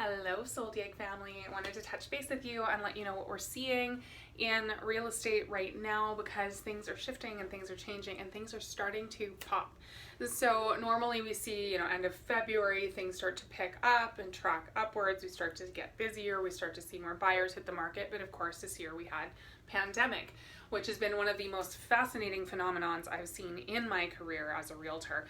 Hello, Zodiac family. I wanted to touch base with you and let you know what we're seeing in real estate right now because things are shifting and things are changing and things are starting to pop. So normally we see, end of February, things start to pick up and track upwards. We start to get busier. We start to see more buyers hit the market. But of course, this year we had pandemic, which has been one of the most fascinating phenomenons I've seen in my career as a realtor.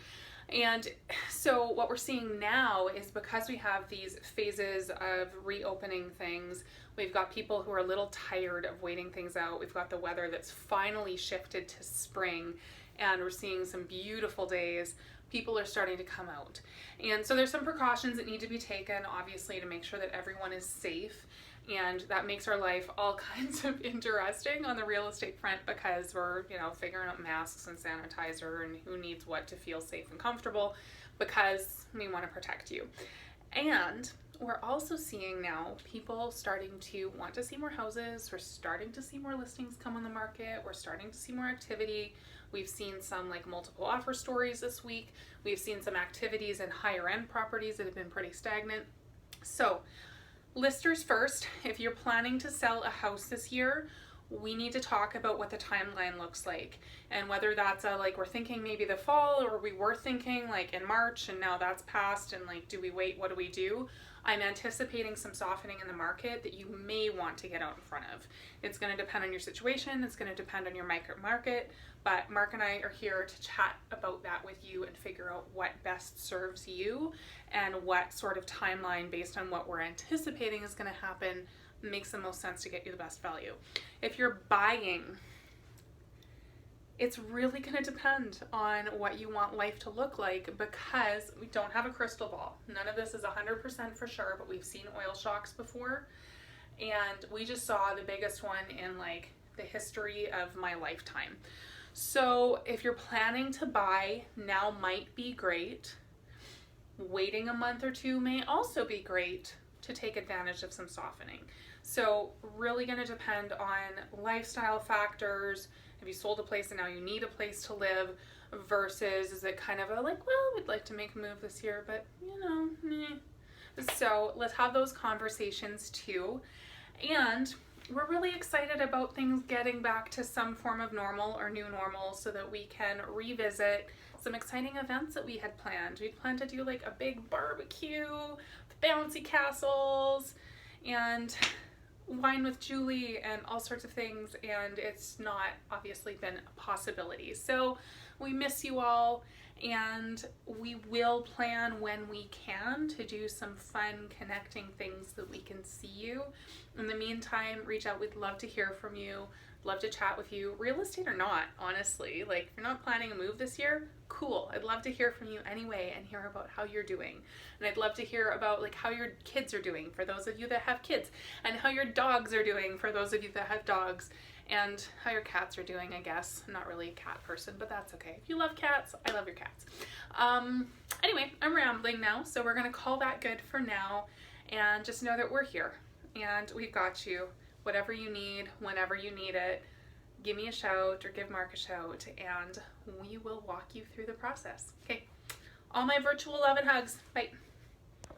And so what we're seeing now is because we have these phases of reopening things, we've got people who are a little tired of waiting things out. We've got the weather that's finally shifted to spring and we're seeing some beautiful days. People are starting to come out. And so there's some precautions that need to be taken, obviously, to make sure that everyone is safe. And that makes our life all kinds of interesting on the real estate front because we're, figuring out masks and sanitizer and who needs what to feel safe and comfortable because we want to protect you. And we're also seeing now people starting to want to see more houses. We're starting to see more listings come on the market. We're starting to see more activity. We've seen some multiple offer stories this week. We've seen some activities in higher end properties that have been pretty stagnant. So listers first, if you're planning to sell a house this year, we need to talk about what the timeline looks like and whether that's we're thinking maybe the fall or we were thinking in March and now that's passed and do we wait, what do we do? I'm anticipating some softening in the market that you may want to get out in front of. It's going to depend on your situation. It's going to depend on your micro market, but Mark and I are here to chat about that with you and figure out what best serves you and what sort of timeline based on what we're anticipating is going to happen makes the most sense to get you the best value. If you're buying, it's really going to depend on what you want life to look like because we don't have a crystal ball. None of this is 100% for sure, but we've seen oil shocks before. And we just saw the biggest one in the history of my lifetime. So if you're planning to buy, now might be great. Waiting a month or two may also be great to take advantage of some softening. So really going to depend on lifestyle factors. Have you sold a place and now you need a place to live versus is it kind of we'd like to make a move this year, but meh. So let's have those conversations too. And we're really excited about things getting back to some form of normal or new normal so that we can revisit some exciting events that we had planned. We'd planned to do a big barbecue, bouncy castles, and wine with Juli and all sorts of things, and it's not obviously been a possibility. So we miss you all, and we will plan when we can to do some fun connecting things that we can see you. In the meantime, reach out. We'd love to hear from you, love to chat with you, real estate or not, honestly. If you're not planning a move this year, cool. I'd love to hear from you anyway and hear about how you're doing. And I'd love to hear about how your kids are doing for those of you that have kids, and how your dogs are doing for those of you that have dogs, and how your cats are doing, I guess. I'm not really a cat person, but that's okay. If you love cats, I love your cats. Anyway, I'm rambling now, so we're going to call that good for now, and just know that we're here, and we've got you. Whatever you need, whenever you need it, give me a shout or give Mark a shout, and we will walk you through the process. Okay, all my virtual love and hugs. Bye.